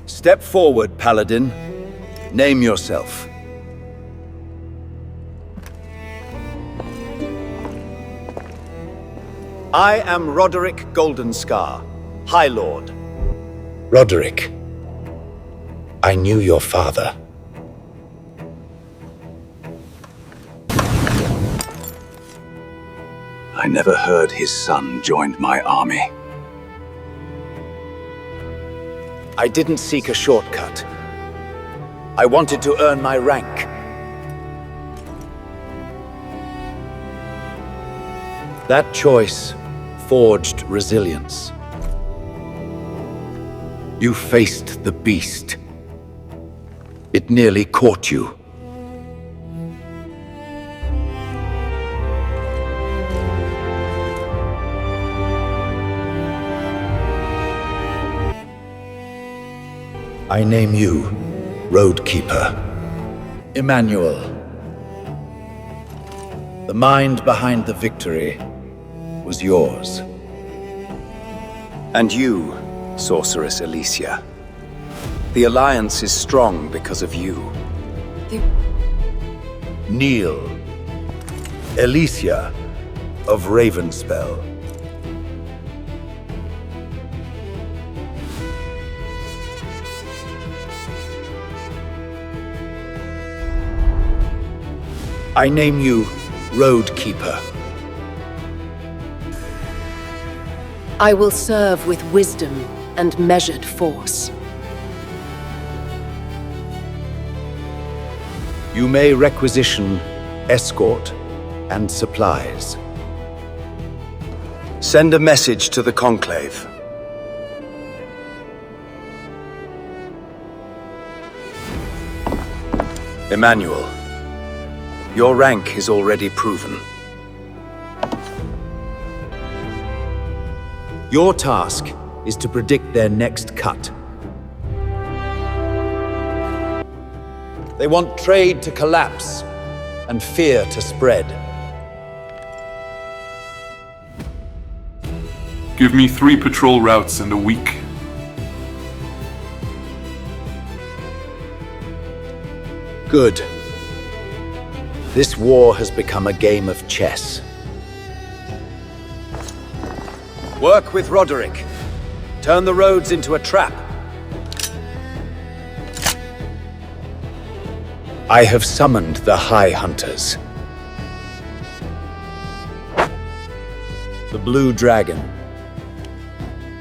Step forward, Paladin. Name yourself. I am Roderick Goldenscar, High Lord. Roderick, I knew your father. I never heard his son joined my army. I didn't seek a shortcut. I wanted to earn my rank. That choice forged resilience. You faced the beast. It nearly caught you. I name you Road Keeper. Emmanuel. The mind behind the victory was yours. And you, Sorceress Alicia. The Alliance is strong because of you. Kneel. Alicia of Ravenspell. I name you Road Keeper. I will serve with wisdom and measured force. You may requisition escort and supplies. Send a message to the Conclave. Emmanuel, your rank is already proven. Your task is to predict their next cut. They want trade to collapse and fear to spread. Give me 3 patrol routes in a week. Good. This war has become a game of chess. Work with Roderick. Turn the roads into a trap. I have summoned the High Hunters. The Blue Dragon,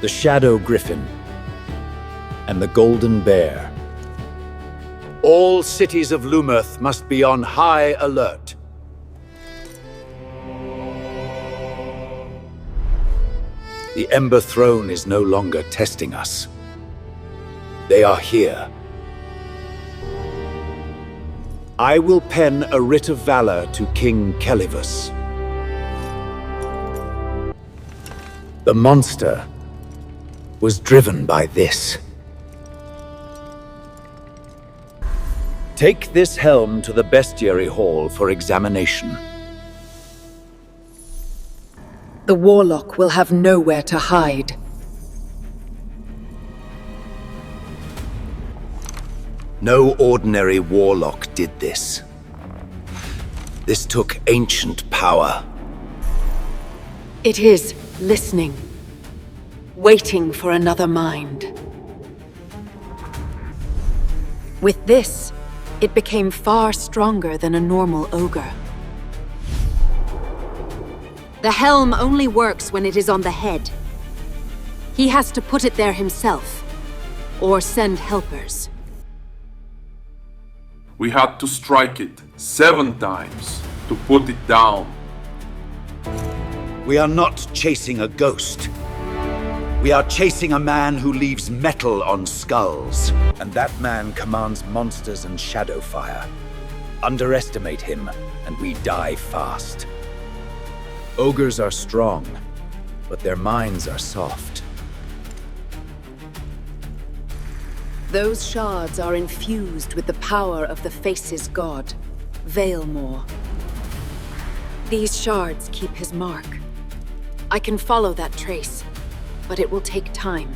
the Shadow Griffin, and the Golden Bear. All cities of Lumerth must be on high alert. The Ember Throne is no longer testing us. They are here. I will pen a writ of valor to King Kelivus. The monster was driven by this. Take this helm to the Bestiary Hall for examination. The Warlock will have nowhere to hide. No ordinary Warlock did this. This took ancient power. It is listening, waiting for another mind. With this, it became far stronger than a normal ogre. The helm only works when it is on the head. He has to put it there himself, or send helpers. We had to strike it 7 times to put it down. We are not chasing a ghost. We are chasing a man who leaves metal on skulls. And that man commands monsters and shadow fire. Underestimate him, and we die fast. Ogres are strong, but their minds are soft. Those shards are infused with the power of the Face's god, Valemore. These shards keep his mark. I can follow that trace, but it will take time.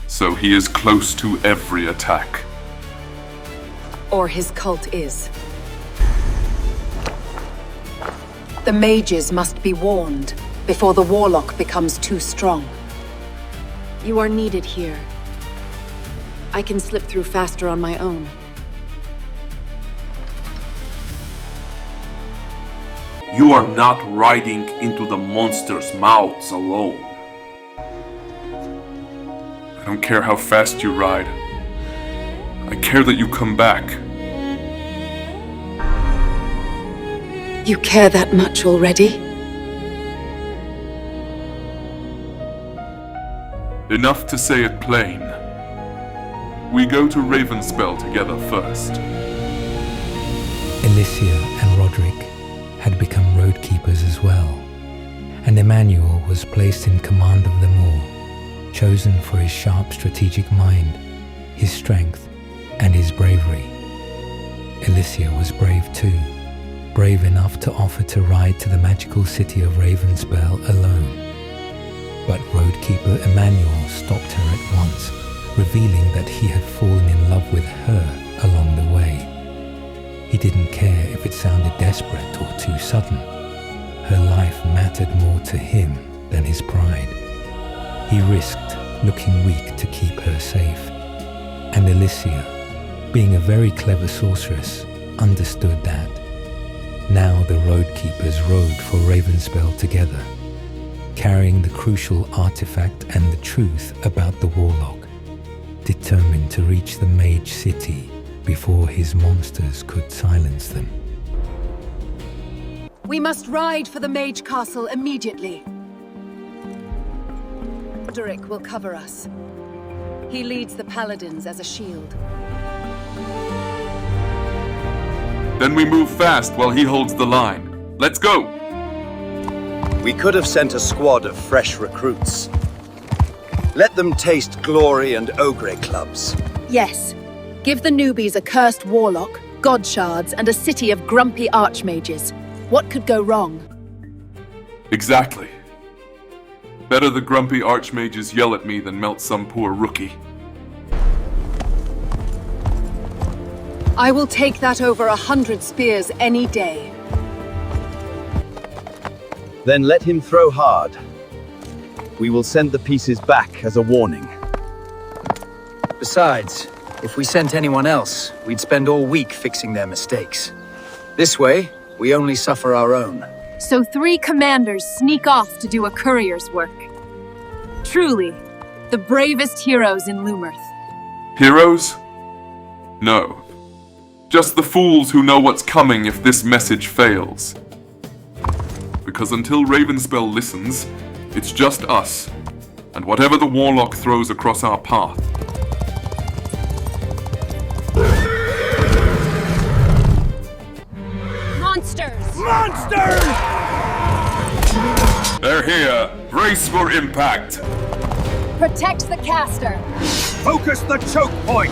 So he is close to every attack. Or his cult is. The mages must be warned before the Warlock becomes too strong. You are needed here. I can slip through faster on my own. You are not riding into the monsters' mouths alone. I don't care how fast you ride. I care that you come back. You care that much already? Enough to say it plain. We go to Ravenspell together first. Alicia and Roderick had become road keepers as well, and Emmanuel was placed in command of them all, chosen for his sharp strategic mind, his strength, and his bravery. Alicia was brave too, brave enough to offer to ride to the magical city of Ravenspell alone. But Roadkeeper Emmanuel stopped her at once, revealing that he had fallen in love with her along the way. He didn't care if it sounded desperate or too sudden. Her life mattered more to him than his pride. He risked looking weak to keep her safe. And Alicia, being a very clever sorceress, understood that. Now the Roadkeepers rode for Ravenspell together, carrying the crucial artifact and the truth about the Warlock, determined to reach the Mage City before his monsters could silence them. We must ride for the Mage Castle immediately. Roderick will cover us. He leads the Paladins as a shield. Then we move fast while he holds the line. Let's go! We could have sent a squad of fresh recruits. Let them taste glory and ogre clubs. Yes. Give the newbies a cursed warlock, god shards, and a city of grumpy archmages. What could go wrong? Exactly. Better the grumpy archmages yell at me than melt some poor rookie. I will take that over 100 spears any day. Then let him throw hard. We will send the pieces back as a warning. Besides, if we sent anyone else, we'd spend all week fixing their mistakes. This way, we only suffer our own. So 3 commanders sneak off to do a courier's work. Truly, the bravest heroes in Lumerth. Heroes? No. Just the fools who know what's coming if this message fails. Because until Ravenspell listens, it's just us, and whatever the Warlock throws across our path. Monsters! Monsters! They're here! Brace for impact! Protect the caster! Focus the choke point!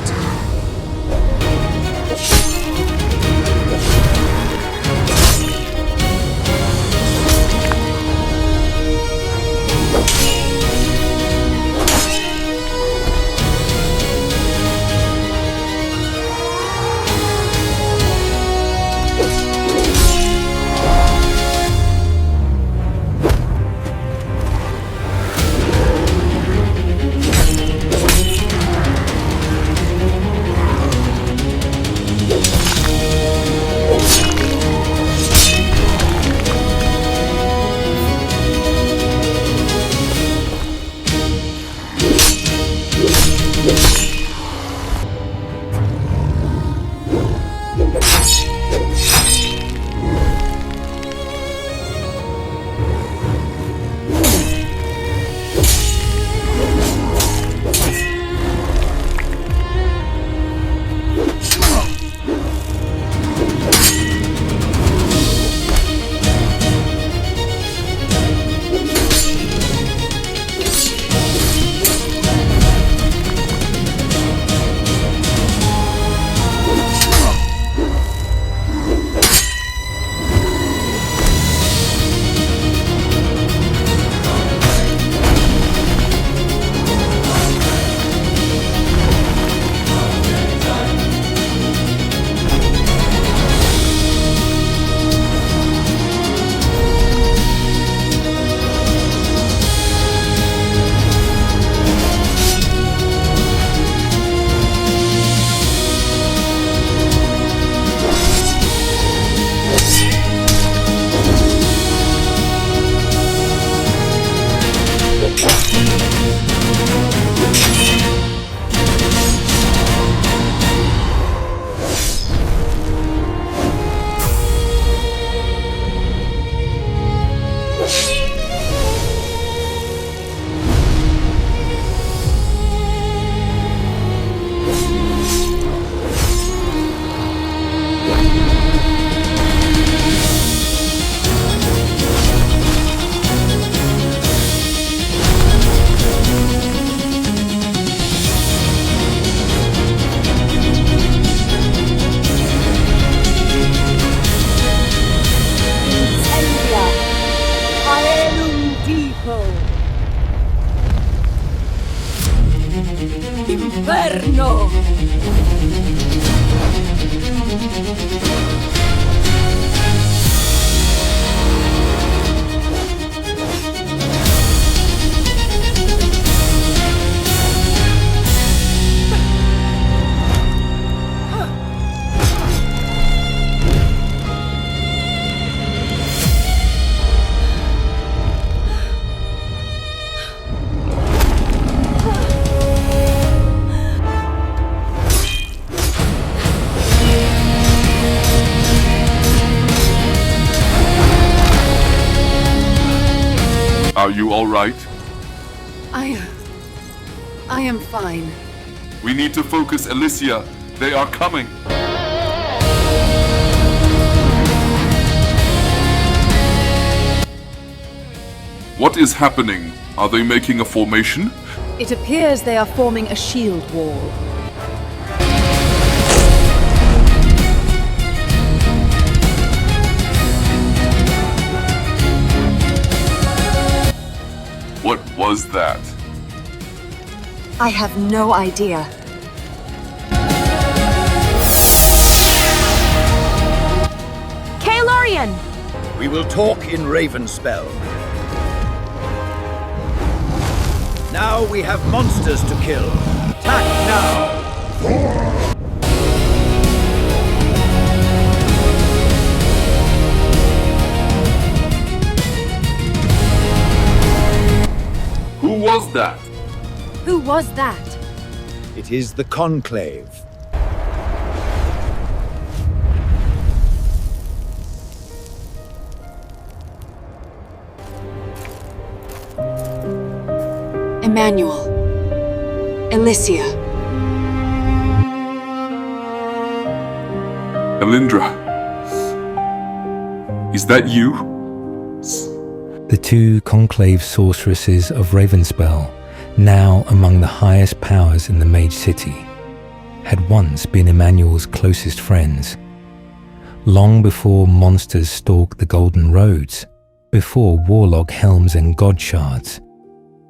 Inferno! Are you all right? I am fine. We need to focus, Alicia. They are coming. What is happening? Are they making a formation? It appears they are forming a shield wall. What was that? I have no idea. Kael'Orian! We will talk in Ravenspell. Now we have monsters to kill. Attack now! Who was that? Who was that? It is the Conclave. Emmanuel. Alicia. Elindra. Is that you? The two conclave sorceresses of Ravenspell, now among the highest powers in the Mage City, had once been Emmanuel's closest friends. Long before monsters stalked the Golden Roads, before Warlock helms and God shards,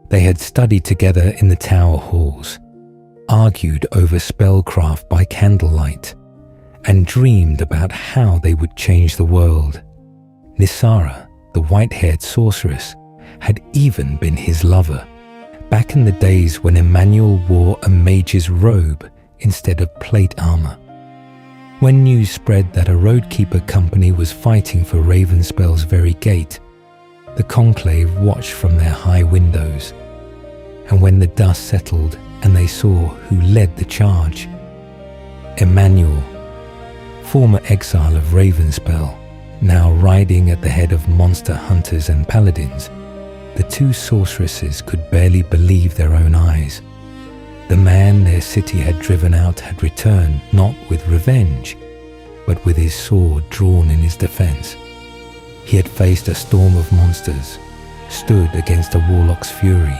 they had studied together in the tower halls, argued over spellcraft by candlelight, and dreamed about how they would change the world. Nisara, the white-haired sorceress, had even been his lover, back in the days when Emmanuel wore a mage's robe instead of plate armor. When news spread that a roadkeeper company was fighting for Ravenspell's very gate, the conclave watched from their high windows. And when the dust settled and they saw who led the charge, Emmanuel, former exile of Ravenspell, now riding at the head of monster hunters and paladins, the two sorceresses could barely believe their own eyes. The man their city had driven out had returned not with revenge, but with his sword drawn in his defense. He had faced a storm of monsters, stood against a warlock's fury,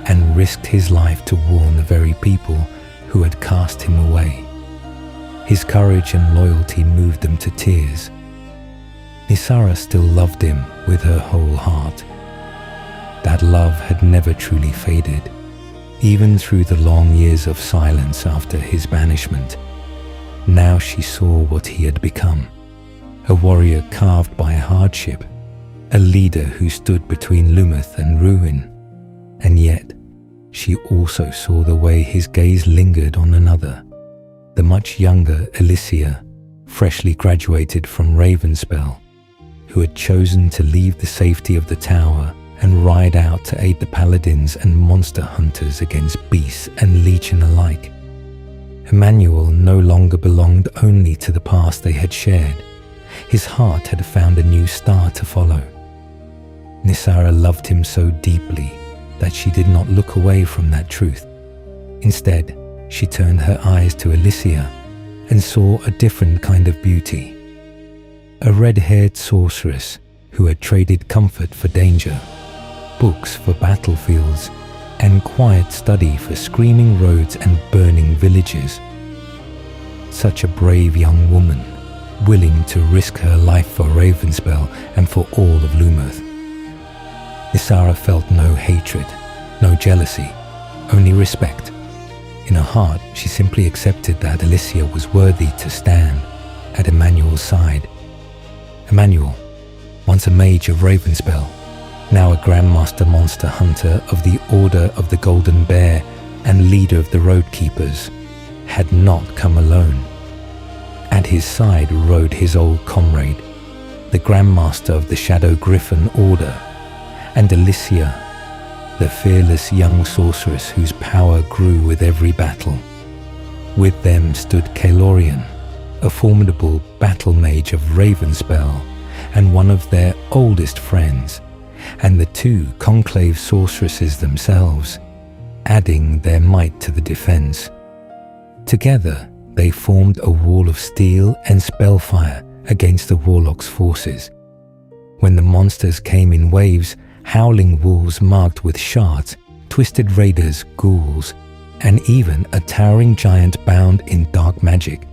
and risked his life to warn the very people who had cast him away. His courage and loyalty moved them to tears. Nisara still loved him with her whole heart. That love had never truly faded, even through the long years of silence after his banishment. Now she saw what he had become, a warrior carved by hardship, a leader who stood between Lumerth and ruin. And yet, she also saw the way his gaze lingered on another, the much younger Alicia, freshly graduated from Ravenspell, who had chosen to leave the safety of the tower and ride out to aid the paladins and monster hunters against beasts and legion alike. Emmanuel no longer belonged only to the past they had shared. His heart had found a new star to follow. Nisara loved him so deeply that she did not look away from that truth. Instead, she turned her eyes to Alicia and saw a different kind of beauty. A red-haired sorceress who had traded comfort for danger, books for battlefields, and quiet study for screaming roads and burning villages. Such a brave young woman, willing to risk her life for Ravenspell and for all of Lumerth. Nisara felt no hatred, no jealousy, only respect. In her heart, she simply accepted that Alicia was worthy to stand at Emmanuel's side. Emmanuel, once a mage of Ravenspell, now a Grandmaster Monster Hunter of the Order of the Golden Bear and leader of the Road Keepers, had not come alone. At his side rode his old comrade, the Grandmaster of the Shadow Griffin Order, and Alicia, the fearless young sorceress whose power grew with every battle. With them stood Kaelorian, a formidable battle mage of Ravenspell and one of their oldest friends, and the two conclave sorceresses themselves, adding their might to the defense. Together, they formed a wall of steel and spellfire against the Warlock's forces. When the monsters came in waves, howling wolves marked with shards, twisted raiders, ghouls, and even a towering giant bound in dark magic.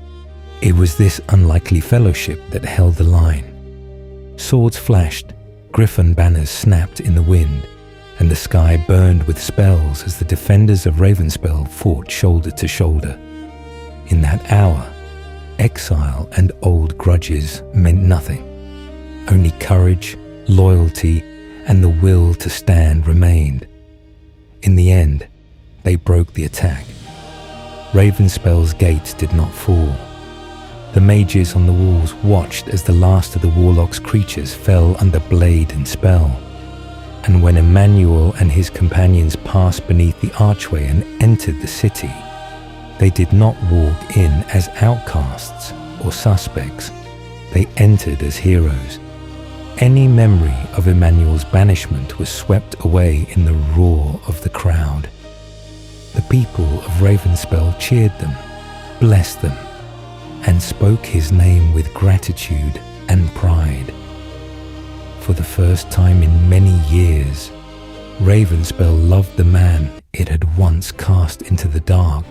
It was this unlikely fellowship that held the line. Swords flashed, griffin banners snapped in the wind, and the sky burned with spells as the defenders of Ravenspell fought shoulder to shoulder. In that hour, exile and old grudges meant nothing. Only courage, loyalty, and the will to stand remained. In the end, they broke the attack. Ravenspell's gates did not fall. The mages on the walls watched as the last of the Warlock's creatures fell under blade and spell. And when Emmanuel and his companions passed beneath the archway and entered the city, they did not walk in as outcasts or suspects. They entered as heroes. Any memory of Emmanuel's banishment was swept away in the roar of the crowd. The people of Ravenspell cheered them, blessed them, and spoke his name with gratitude and pride. For the first time in many years, Ravenspell loved the man it had once cast into the dark.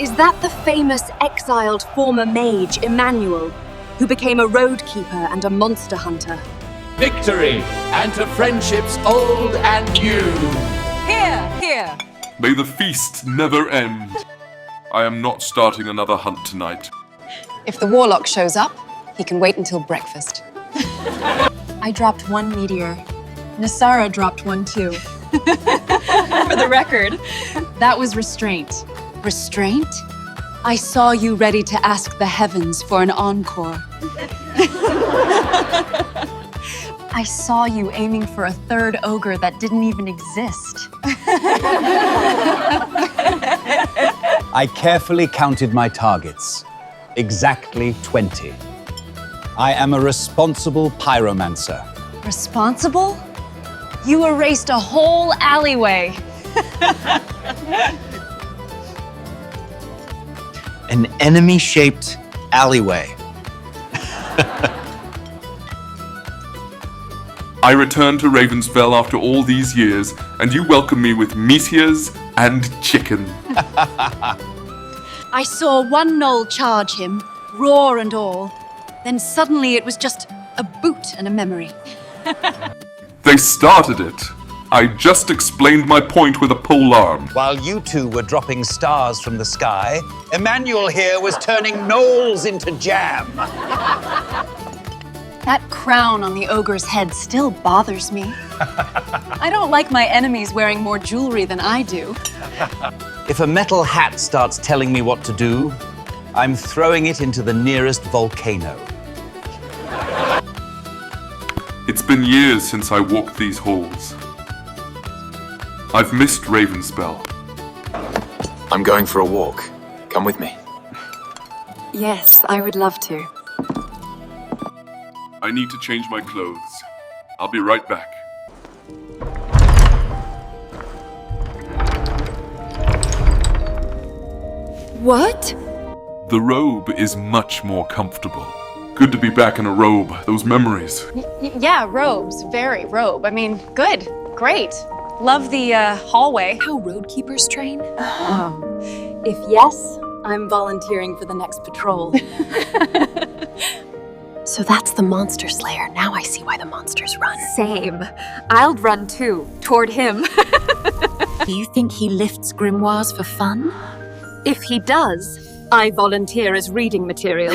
Is that the famous exiled former mage, Emmanuel, who became a road keeper and a monster hunter? Victory, and to friendships old and new. Here, here. May the feast never end. I am not starting another hunt tonight. If the Warlock shows up, he can wait until breakfast. I dropped one meteor. Nasara dropped one too. For the record, that was restraint. Restraint? I saw you ready to ask the heavens for an encore. I saw you aiming for a third ogre that didn't even exist. I carefully counted my targets. Exactly 20. I am a responsible pyromancer. Responsible? You erased a whole alleyway. An enemy-shaped alleyway. I return to Ravenspell after all these years, and you welcome me with meteors and chicken. I saw one gnoll charge him, roar and all. Then suddenly it was just a boot and a memory. They started it. I just explained my point with a pole arm. While you two were dropping stars from the sky, Emmanuel here was turning gnolls into jam. That crown on the ogre's head still bothers me. I don't like my enemies wearing more jewelry than I do. If a metal hat starts telling me what to do, I'm throwing it into the nearest volcano. It's been years since I walked these halls. I've missed Ravenspell. I'm going for a walk. Come with me. Yes, I would love to. I need to change my clothes. I'll be right back. What? The robe is much more comfortable. Good to be back in a robe. Those memories. Yeah, robes. Very robe. I mean, good. Great. Love the hallway. How roadkeepers train? If yes, I'm volunteering for the next patrol. So that's the monster slayer. Now I see why the monsters run. Same. I'll run too, toward him. Do you think he lifts grimoires for fun? If he does, I volunteer as reading material.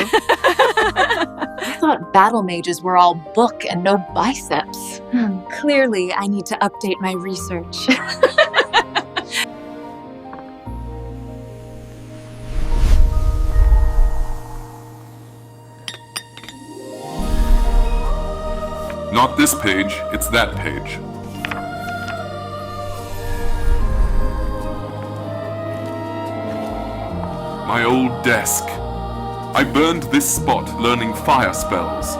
I thought battle mages were all book and no biceps. Clearly, I need to update my research. Not this page, it's that page. My old desk. I burned this spot learning fire spells.